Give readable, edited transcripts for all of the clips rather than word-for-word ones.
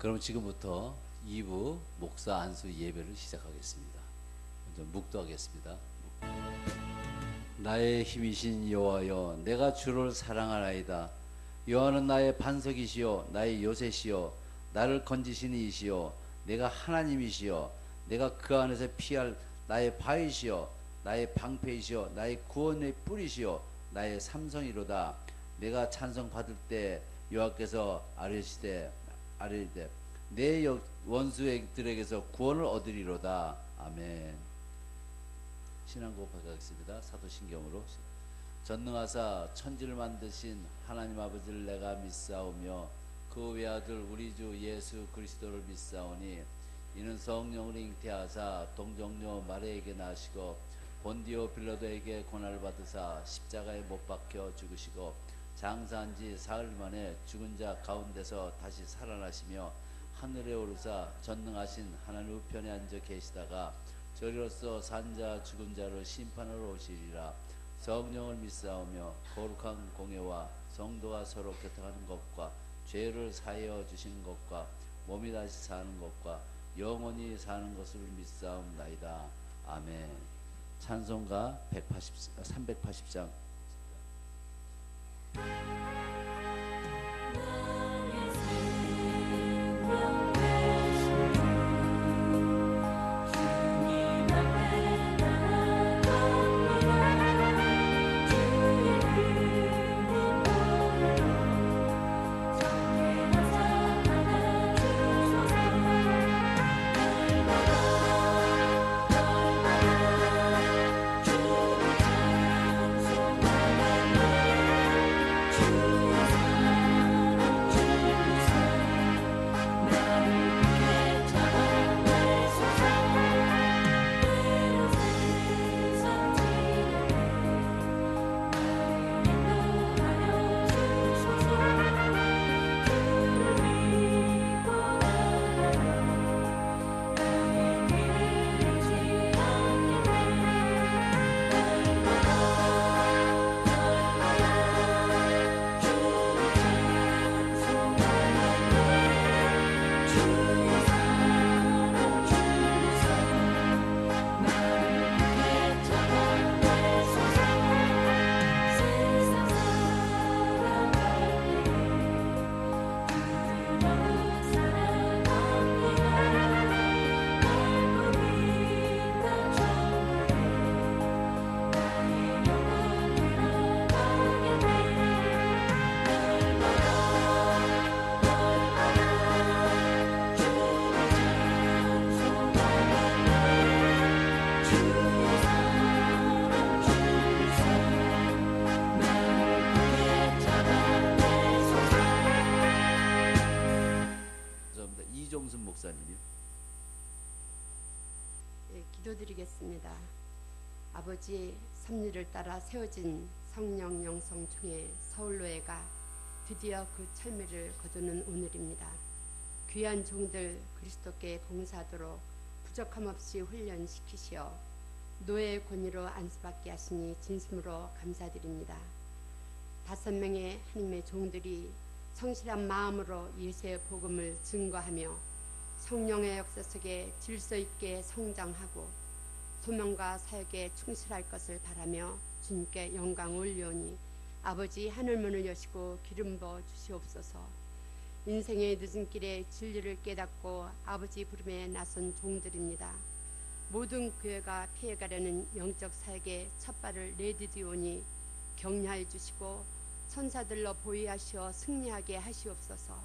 그럼 지금부터 2부 목사 안수 예배를 시작하겠습니다. 먼저 묵도하겠습니다. 나의 힘이신 여호와여, 내가 주를 사랑하나이다. 여호와는 나의 반석이시요 나의 요새시요 나를 건지시는 이시요 내가 하나님이시요 내가 그 안에서 피할 나의 바위시요 나의 방패이시요 나의 구원의 뿌리시요 나의 삼성이로다. 내가 찬송 받을 때 여호와께서 아뢰시되 내 원수들에게서 구원을 얻으리로다. 아멘. 신앙고백 하겠습니다. 사도신경으로. 전능하사 천지를 만드신 하나님 아버지를 내가 믿사오며 그 외아들 우리 주 예수 그리스도를 믿사오니 이는 성령으로 잉태하사 동정녀 마리아에게 나시고 본디오 빌라도에게 고난을 받으사 십자가에 못 박혀 죽으시고 장사한 지 사흘 만에 죽은 자 가운데서 다시 살아나시며 하늘에 오르사 전능하신 하나님 우편에 앉아 계시다가 저리로서 산자 죽은 자를 심판하러 오시리라. 성령을 믿사오며 거룩한 공예와 성도가 서로 교통하는 것과 죄를 사하여 주시는 것과 몸이 다시 사는 것과 영원히 사는 것을 믿사옵나이다. 아멘. 찬송가 380장. 이종순 목사님이요. 네, 기도드리겠습니다. 아버지, 섭리를 따라 세워진 성령 영성총회 서울로회가 드디어 그 철미를 거두는 오늘입니다. 귀한 종들 그리스도께 봉사하도록 부족함 없이 훈련시키시어 노예의 권위로 안수받게 하시니 진심으로 감사드립니다. 5명의 하나님의 종들이 성실한 마음으로 예수의 복음을 증거하며 성령의 역사 속에 질서 있게 성장하고 소명과 사역에 충실할 것을 바라며 주님께 영광 올리오니 아버지 하늘문을 여시고 기름 부어 주시옵소서. 인생의 늦은 길에 진리를 깨닫고 아버지 부름에 나선 종들입니다. 모든 교회가 피해가려는 영적 사역의 첫발을 내디디오니 격려해 주시고 천사들로 보위하시어 승리하게 하시옵소서.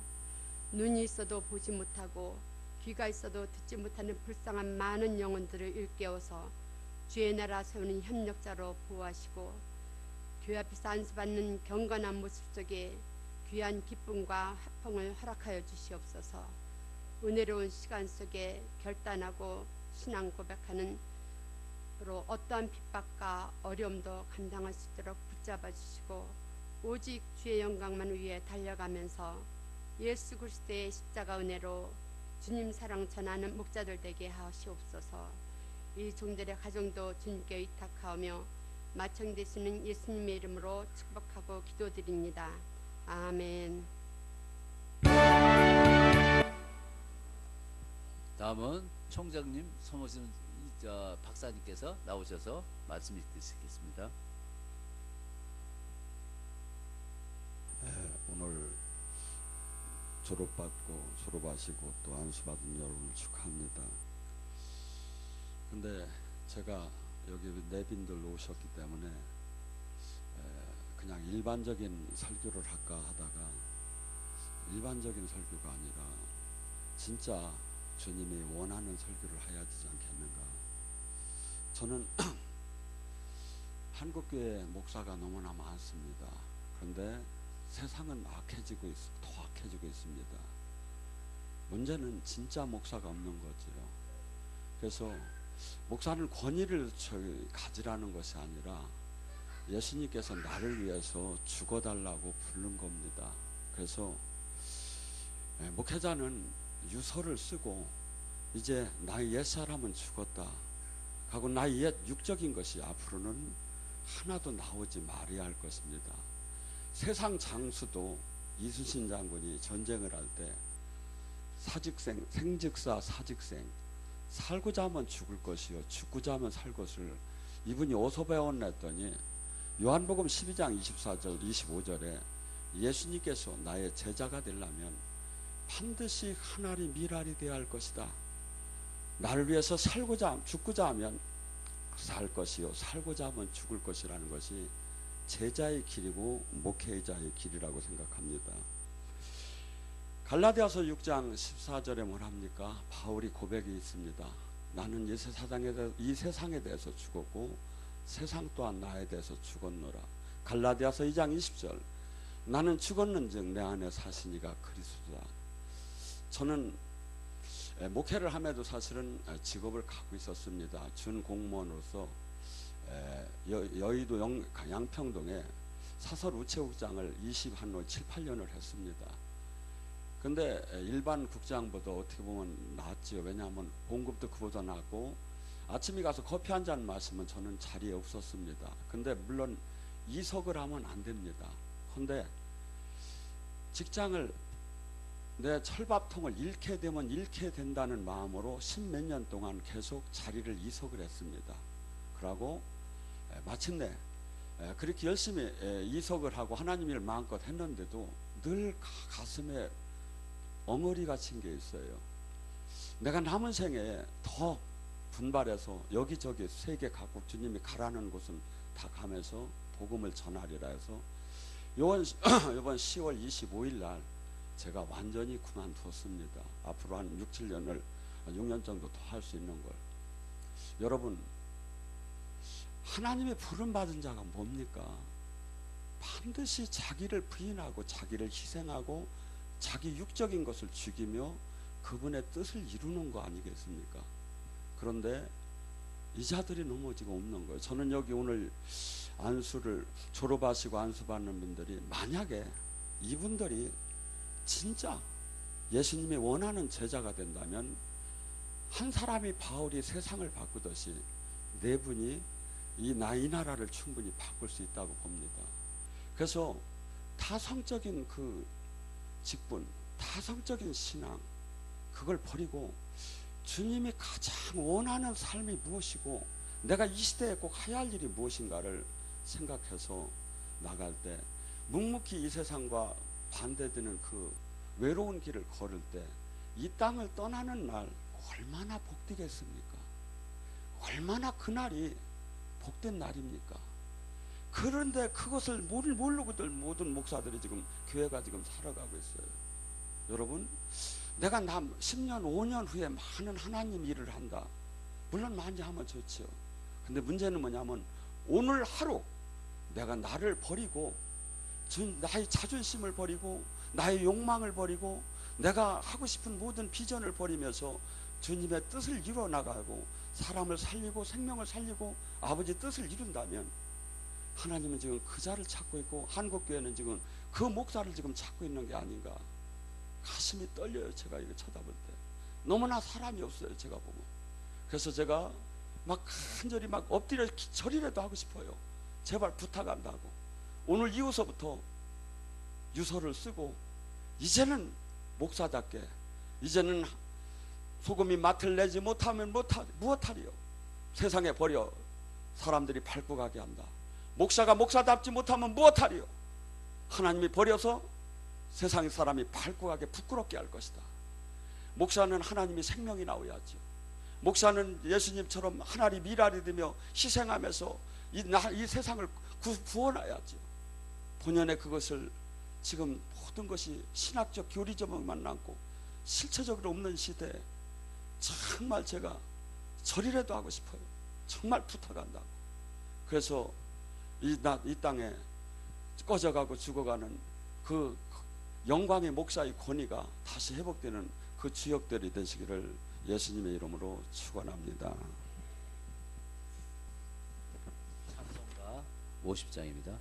눈이 있어도 보지 못하고 귀가 있어도 듣지 못하는 불쌍한 많은 영혼들을 일깨워서 주의 나라 세우는 협력자로 보호하시고 교회 앞에서 안수받는 경건한 모습 속에 귀한 기쁨과 화평을 허락하여 주시옵소서. 은혜로운 시간 속에 결단하고 신앙 고백하는 으로 어떠한 핍박과 어려움도 감당할 수 있도록 붙잡아 주시고 오직 주의 영광만 위해 달려가면서 예수 그리스도의 십자가 은혜로 주님 사랑 전하는 목자들 되게 하시옵소서. 이 종들의 가정도 주님께 의탁하오며 마청되시는 예수님의 이름으로 축복하고 기도드립니다. 아멘. 다음은 총장님, 성호신 박사님께서 나오셔서 말씀 주시겠습니다. 오늘 졸업하시고 또 안수받은 여러분을 축하합니다. 근데 제가 여기 내빈들 오셨기 때문에 그냥 일반적인 설교를 할까 하다가 일반적인 설교가 아니라 진짜 주님이 원하는 설교를 해야 되지 않겠는가. 저는 한국교회 목사가 너무나 많습니다. 그런데 세상은 더 악해지고 있습니다. 문제는 진짜 목사가 없는 거지요. 그래서 목사는 권위를 가지라는 것이 아니라 예수님께서 나를 위해서 죽어달라고 부른 겁니다. 그래서 목회자는 유서를 쓰고 이제 나의 옛사람은 죽었다 하고 나의 옛 육적인 것이 앞으로는 하나도 나오지 말아야 할 것입니다. 세상 장수도 이순신 장군이 전쟁을 할 때 생즉사 사직생, 살고자 하면 죽을 것이요 죽고자 하면 살 것을 이분이 어디서 배웠냈더니 요한복음 12장 24절 25절에 예수님께서 나의 제자가 되려면 반드시 하나님 미랄이 되어야 할 것이다. 나를 위해서 죽고자 하면 살 것이요 살고자 하면 죽을 것이라는 것이 제자의 길이고 목회자의 길이라고 생각합니다. 갈라디아서 6장 14절에 뭐랍니까? 바울이 고백이 있습니다. 나는 이 세상에 대해서 죽었고 세상 또한 나에 대해서 죽었노라. 갈라디아서 2장 20절 나는 죽었는즉 내 안에 사시니가 그리스도다. 저는 목회를 함에도 사실은 직업을 갖고 있었습니다. 준공무원으로서 여의도 양평동에 사설 우체국장을 7, 8년을 했습니다. 근데 일반 국장보다 어떻게 보면 낫지요. 왜냐하면 봉급도 그보다 낫고 아침에 가서 커피 한 잔 마시면 저는 자리에 없었습니다. 근데 물론 이석을 하면 안 됩니다. 근데 직장을 내 철밥통을 잃게 되면 잃게 된다는 마음으로 10몇 년 동안 계속 자리를 이석을 했습니다. 그러고 마침내 그렇게 열심히 이석을 하고 하나님 일을 마음껏 했는데도 늘 가슴에 엉어리가 친 게 있어요. 내가 남은 생에 더 분발해서 여기저기 세계 각국 주님이 가라는 곳은 다 가면서 복음을 전하리라 해서 이번 10월 25일 날 제가 완전히 그만두었습니다. 앞으로 한 6년 정도 더 할 수 있는 걸. 여러분, 하나님의 부름받은 자가 뭡니까? 반드시 자기를 부인하고 자기를 희생하고 자기 육적인 것을 죽이며 그분의 뜻을 이루는 거 아니겠습니까? 그런데 이 자들이 넘어지고 없는 거예요. 저는 여기 오늘 안수를 졸업하시고 안수받는 분들이 만약에 이분들이 진짜 예수님이 원하는 제자가 된다면 한 사람이 바울이 세상을 바꾸듯이 네 분이 이 나라를 충분히 바꿀 수 있다고 봅니다. 그래서 타성적인 그 직분, 타성적인 신앙 그걸 버리고 주님이 가장 원하는 삶이 무엇이고 내가 이 시대에 꼭 해야 할 일이 무엇인가를 생각해서 나갈 때 묵묵히 이 세상과 반대되는 그 외로운 길을 걸을 때 이 땅을 떠나는 날 얼마나 복되겠습니까? 얼마나 그날이 복된 날입니까? 그런데 그것을 모르고들 모든 목사들이 지금 교회가 지금 살아가고 있어요. 여러분, 내가 10년 5년 후에 많은 하나님 일을 한다. 물론 많이 하면 좋죠. 근데 문제는 뭐냐면 오늘 하루 내가 나를 버리고 나의 자존심을 버리고 나의 욕망을 버리고 내가 하고 싶은 모든 비전을 버리면서 주님의 뜻을 이루어 나가고 사람을 살리고 생명을 살리고 아버지 뜻을 이룬다면 하나님은 지금 그 자를 찾고 있고 한국교회는 지금 그 목사를 지금 찾고 있는 게 아닌가. 가슴이 떨려요. 제가 이거 쳐다볼 때 너무나 사람이 없어요. 제가 보면. 그래서 제가 막 간절히 막 엎드려 절이라도 하고 싶어요. 제발 부탁한다고. 오늘 이후서부터 유서를 쓰고 이제는 목사답게 이제는 소금이 맛을 내지 못하면 무엇하리요? 세상에 버려 사람들이 밟고 가게 한다. 목사가 목사답지 못하면 무엇하리요? 하나님이 버려서 세상 사람이 밟고 가게 부끄럽게 할 것이다. 목사는 하나님이 생명이 나오야죠. 목사는 예수님처럼 하나님 미랄이 되며 희생하면서 이 세상을 구원하야죠. 본연의 그것을 지금 모든 것이 신학적 교리점만 남고 실체적으로 없는 시대에 정말 제가 절이라도 하고 싶어요. 정말 부탁한다고. 그래서 이 땅에 꺼져가고 죽어가는 그 영광의 목사의 권위가 다시 회복되는 그 주역들이 되시기를 예수님의 이름으로 축원합니다. 찬송가 50장입니다.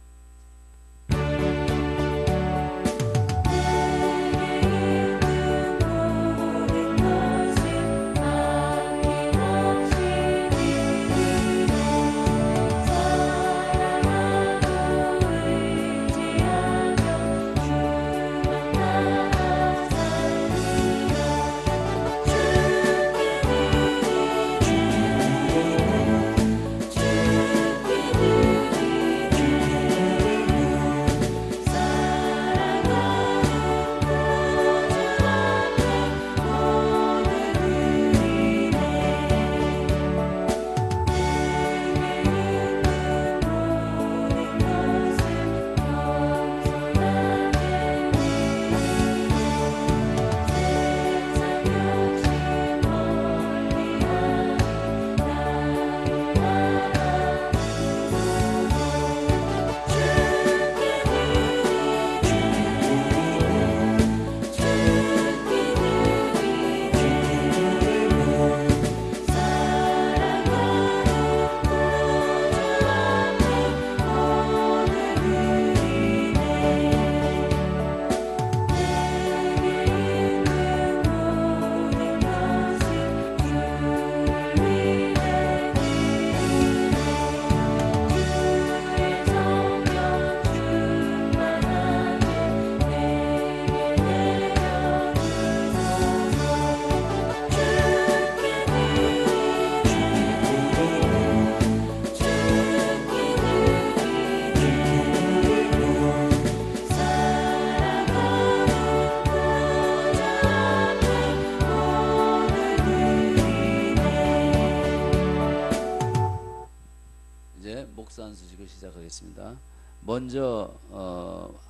목사 안수식을 시작하겠습니다. 먼저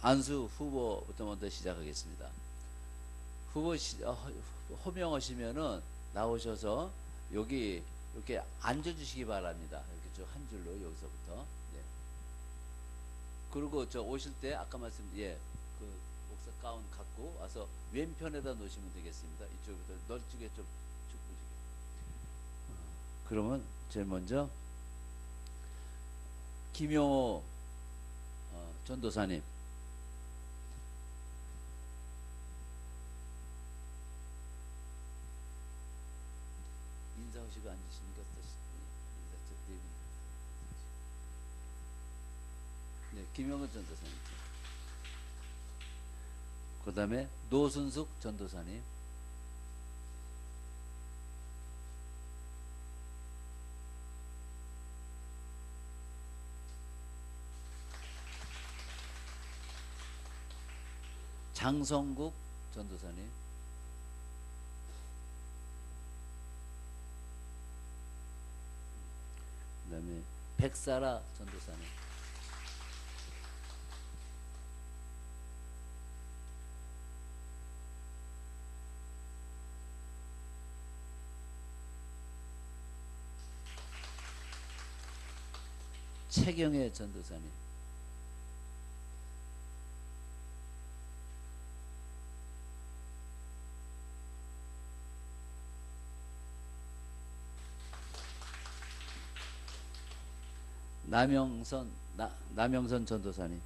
안수 후보부터 먼저 시작하겠습니다. 후보 호명하시면은 나오셔서 여기 이렇게 앉아주시기 바랍니다. 이렇게 쭉 한 줄로 여기서부터. 네. 그리고 저 오실 때 아까 그 목사 가운 갖고 와서 왼편에다 놓으시면 되겠습니다. 이쪽부터 널찍게 좀 쭉 보시게. 그러면 제일 먼저 김용호 전도사님. 인사하시고 앉으시니까 네, 김용호 전도사님. 그 다음에 노순숙 전도사님. 장성국 전도사님. 그 다음에 백사라 전도사님. 최경혜 전도사님. 남영선 전도사님.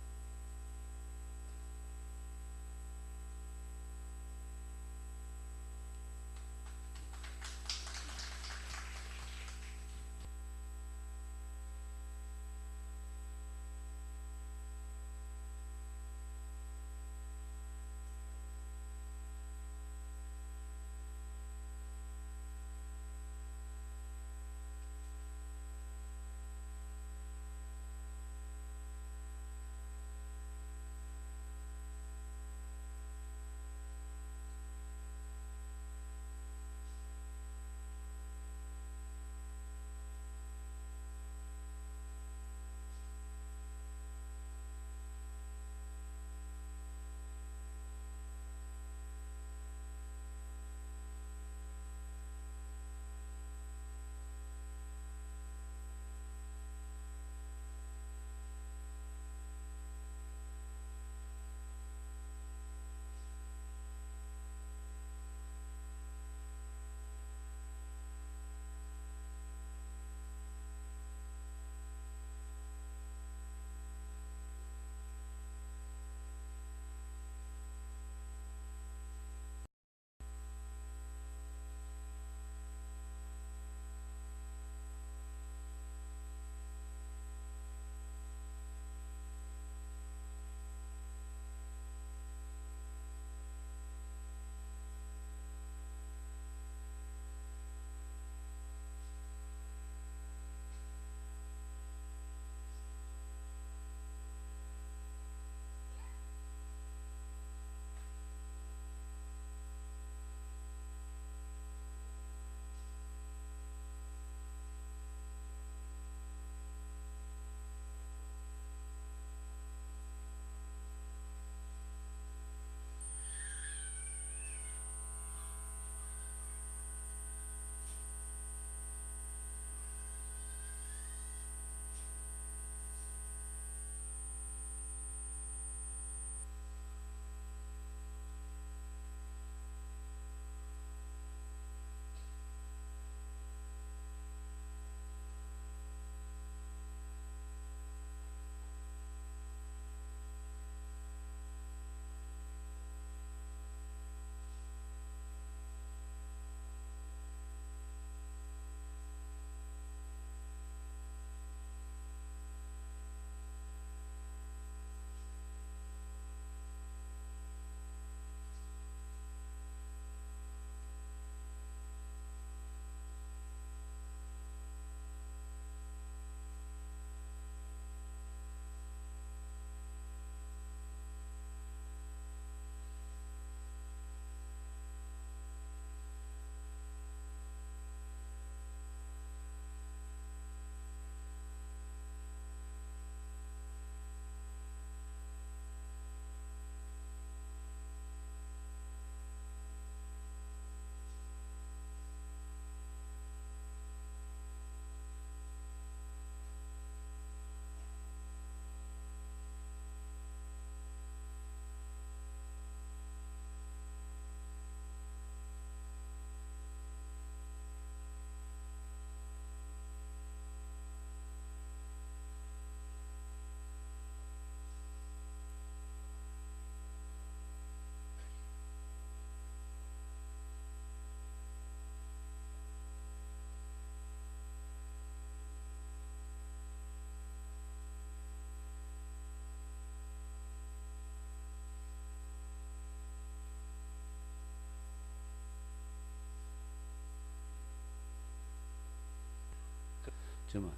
좀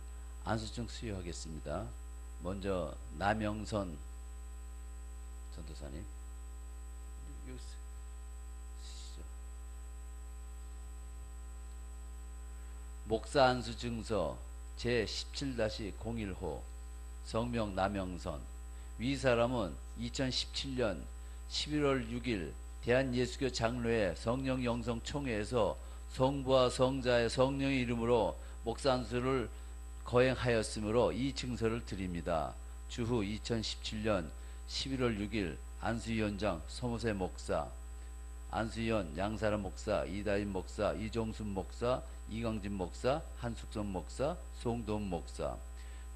안수증 수여하겠습니다. 먼저 남영선 전도사님. 여기 쓰시죠. 목사 안수증서 제17-01호 성명 남영선. 위 사람은 2017년 11월 6일 대한예수교 장로회 성령 영성 총회에서 성부와 성자의 성령의 이름으로 목사 안수를 거행하였으므로 이 증서를 드립니다. 주후 2017년 11월 6일 안수위원장 서무세 목사, 안수위원 양사람 목사, 이다인 목사, 이종순 목사, 이강진 목사, 한숙선 목사, 송도훈 목사,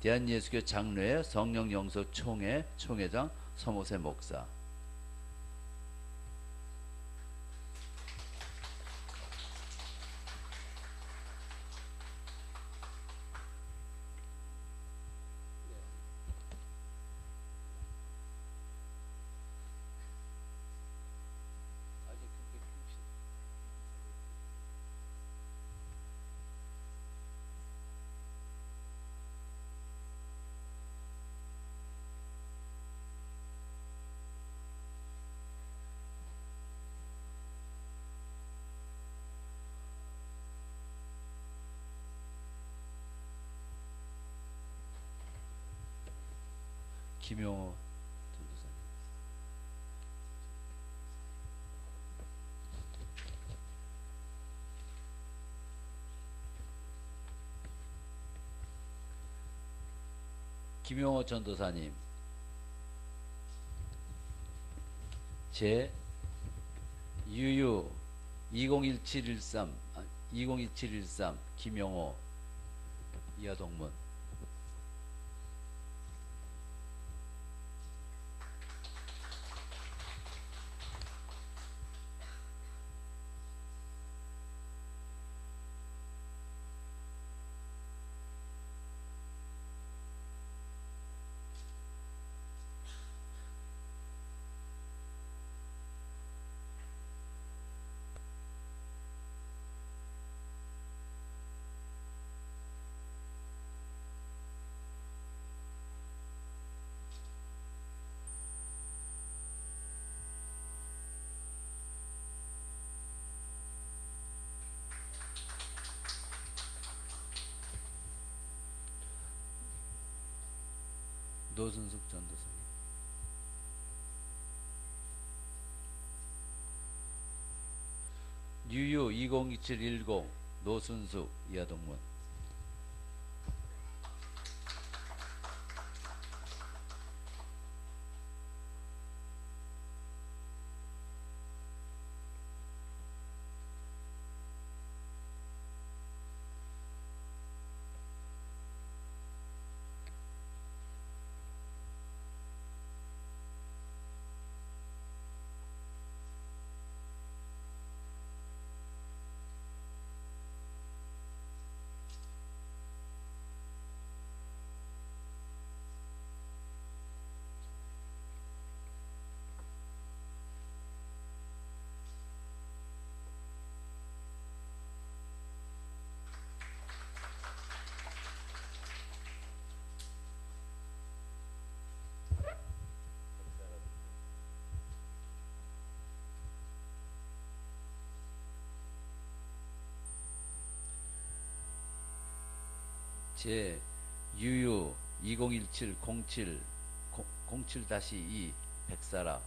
대한예수교 장로회 성령 영성 총회 총회장 서무세 목사. 김용호 전도사님. 김용호 전도사님. 제 유유 201713 김용호 이하동문. 노순숙 전도사님. 유유 202710 노순숙 이하동문. 제 유유 201707 07-2 백사라.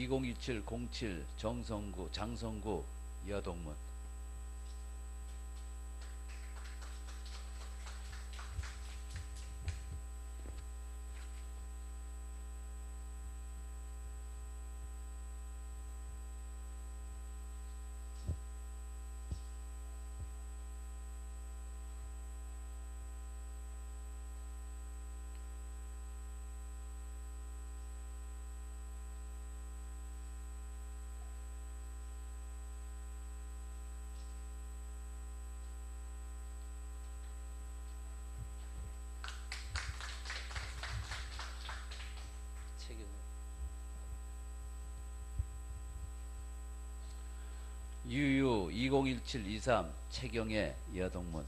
2017-07 정성구 장성구 여동문. 유유 2017-23 최경애 여동문.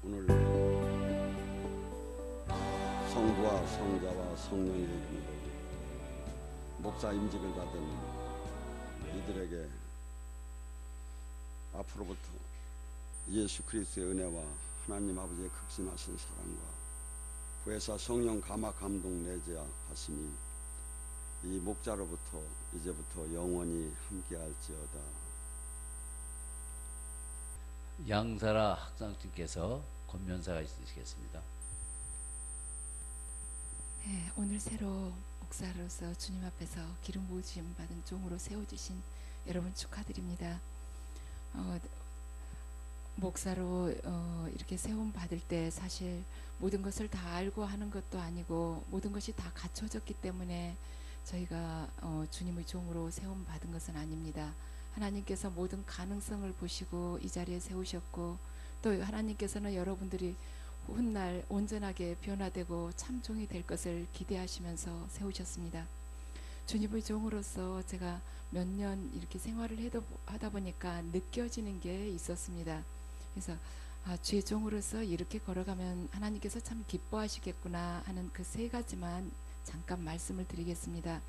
오늘 성부와 성자와 성령의 이름으로 목사 임직을 받은 이들에게 앞으로부터 예수 그리스도의 은혜와 하나님 아버지의 극심하신 사랑과 구혜사 성령 감화 감동 내재하 하심이 이 목자로부터 이제부터 영원히 함께할지어다. 양사라 학상님께서 권면사가 있으시겠습니다. 네, 오늘 새로 목사로서 주님 앞에서 기름 부으심 받은 종으로 세워주신 여러분 축하드립니다. 목사로 이렇게 세움 받을 때 사실 모든 것을 다 알고 하는 것도 아니고 모든 것이 다 갖춰졌기 때문에 저희가 주님의 종으로 세움 받은 것은 아닙니다. 하나님께서 모든 가능성을 보시고 이 자리에 세우셨고 또 하나님께서는 여러분들이 훗날 온전하게 변화되고 참 종이 될 것을 기대하시면서 세우셨습니다. 주님의 종으로서 제가 몇 년 이렇게 생활을 하다 보니까 느껴지는 게 있었습니다. 그래서 주의 종으로서 이렇게 걸어가면 하나님께서 참 기뻐하시겠구나 하는 그 세 가지만 잠깐 말씀을 드리겠습니다.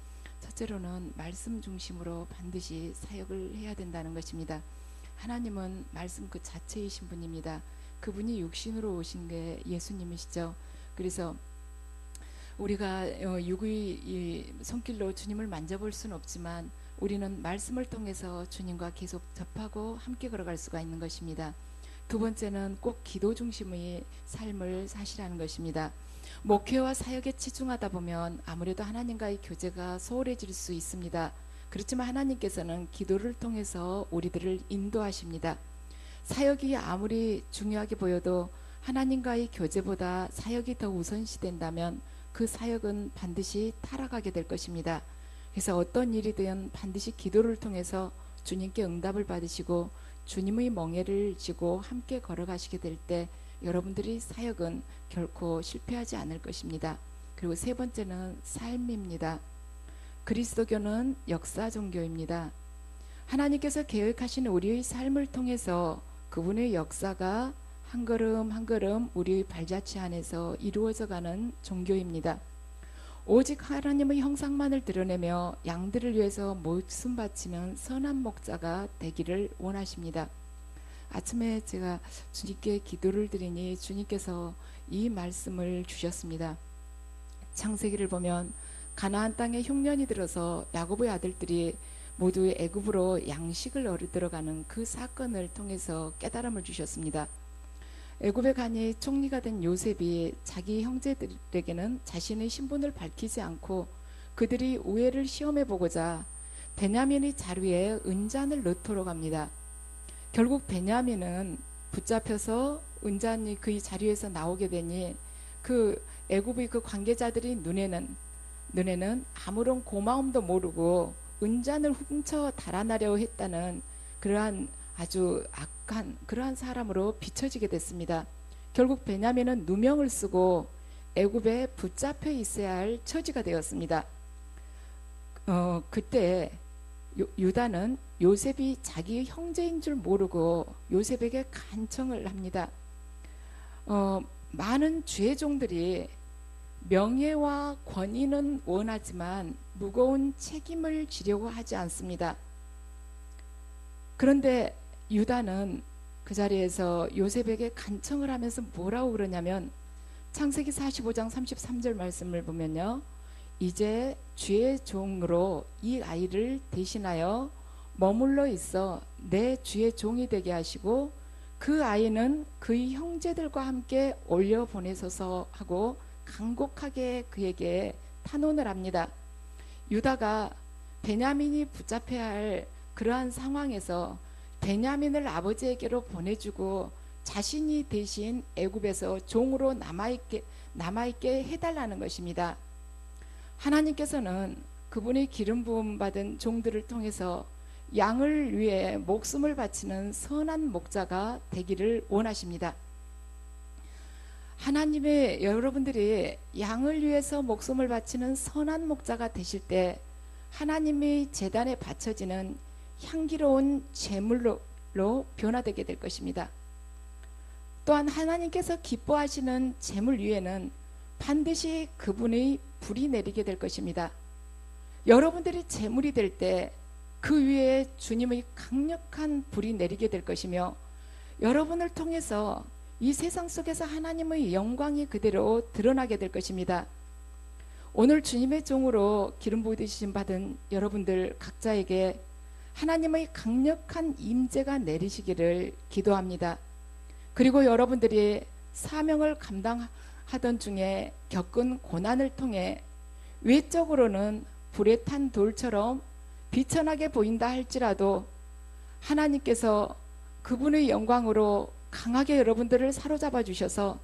첫째로는 말씀 중심으로 반드시 사역을 해야 된다는 것입니다. 하나님은 말씀 그 자체이신 분입니다. 그분이 육신으로 오신 게 예수님이시죠. 그래서 우리가 육의 손길로 주님을 만져볼 수는 없지만 우리는 말씀을 통해서 주님과 계속 접하고 함께 걸어갈 수가 있는 것입니다. 두 번째는 꼭 기도 중심의 삶을 사시라는 것입니다. 목회와 사역에 치중하다 보면 아무래도 하나님과의 교제가 소홀해질 수 있습니다. 그렇지만 하나님께서는 기도를 통해서 우리들을 인도하십니다. 사역이 아무리 중요하게 보여도 하나님과의 교제보다 사역이 더 우선시된다면 그 사역은 반드시 타락하게 될 것입니다. 그래서 어떤 일이든 반드시 기도를 통해서 주님께 응답을 받으시고 주님의 멍에를 지고 함께 걸어가시게 될 때 여러분들이 사역은 결코 실패하지 않을 것입니다. 그리고 세 번째는 삶입니다. 그리스도교는 역사 종교입니다. 하나님께서 계획하신 우리의 삶을 통해서 그분의 역사가 한 걸음 한 걸음 우리의 발자취 안에서 이루어져가는 종교입니다. 오직 하나님의 형상만을 드러내며 양들을 위해서 목숨 바치는 선한 목자가 되기를 원하십니다. 아침에 제가 주님께 기도를 드리니 주님께서 이 말씀을 주셨습니다. 창세기를 보면 가나안 땅에 흉년이 들어서 야곱의 아들들이 모두 애굽으로 양식을 얻으러가는 그 사건을 통해서 깨달음을 주셨습니다. 애굽에 가니 총리가 된 요셉이 자기 형제들에게는 자신의 신분을 밝히지 않고 그들이 우애를 시험해 보고자 베냐민의 자루에 은잔을 넣도록 합니다. 결국 베냐민은 붙잡혀서 은잔이 그 자리에서 나오게 되니 그 애굽의 그 관계자들이 눈에는 아무런 고마움도 모르고 은잔을 훔쳐 달아나려 했다는 그러한 아주 악한 그러한 사람으로 비춰지게 됐습니다. 결국 베냐민은 누명을 쓰고 애굽에 붙잡혀 있어야 할 처지가 되었습니다. 그때 유다는 요셉이 자기 형제인 줄 모르고 요셉에게 간청을 합니다. 많은 죄종들이 명예와 권위는 원하지만 무거운 책임을 지려고 하지 않습니다. 그런데 유다는 그 자리에서 요셉에게 간청을 하면서 뭐라고 그러냐면 창세기 45장 33절 말씀을 보면요. 이제 주의 종으로 이 아이를 대신하여 머물러 있어 내 주의 종이 되게 하시고 그 아이는 그의 형제들과 함께 올려 보내소서 하고 간곡하게 그에게 탄원을 합니다. 유다가 베냐민이 붙잡혀야 할 그러한 상황에서 베냐민을 아버지에게로 보내주고 자신이 대신 애굽에서 종으로 남아있게 해달라는 것입니다. 하나님께서는 그분의 기름 부음 받은 종들을 통해서 양을 위해 목숨을 바치는 선한 목자가 되기를 원하십니다. 하나님의 여러분들이 양을 위해서 목숨을 바치는 선한 목자가 되실 때 하나님의 제단에 바쳐지는 향기로운 제물로 변화되게 될 것입니다. 또한 하나님께서 기뻐하시는 제물 위에는 반드시 그분의 불이 내리게 될 것입니다. 여러분들이 제물이 될 때 그 위에 주님의 강력한 불이 내리게 될 것이며 여러분을 통해서 이 세상 속에서 하나님의 영광이 그대로 드러나게 될 것입니다. 오늘 주님의 종으로 기름 부으심 받은 여러분들 각자에게 하나님의 강력한 임재가 내리시기를 기도합니다. 그리고 여러분들이 사명을 감당하던 중에 겪은 고난을 통해 외적으로는 불에 탄 돌처럼 비천하게 보인다 할지라도 하나님께서 그분의 영광으로 강하게 여러분들을 사로잡아 주셔서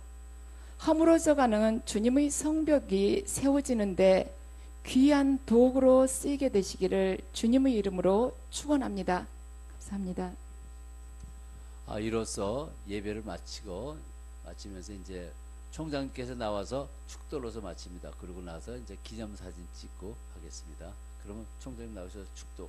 허물어져가는 주님의 성벽이 세워지는데 귀한 도구로 쓰이게 되시기를 주님의 이름으로 축원합니다. 감사합니다. 이로써 예배를 마치면서 이제 총장님께서 나와서 축도로서 마칩니다. 그러고 나서 이제 기념사진 찍고 하겠습니다. 그러면 총장님 나오셔서 축도.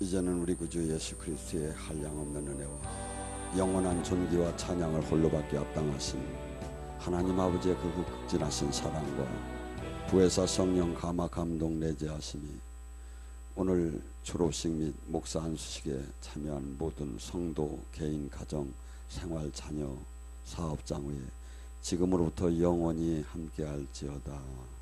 이제는 우리 구주 예수 그리스도의 한량없는 은혜와 영원한 존귀와 찬양을 홀로밖에 합당하신 하나님 아버지의 그 극진하신 사랑과 부에서 성령 감화 감동 내재하심이 오늘 졸업식 및 목사 안수식에 참여한 모든 성도, 개인, 가정, 생활, 자녀, 사업장 위에 지금으로부터 영원히 함께할지어다.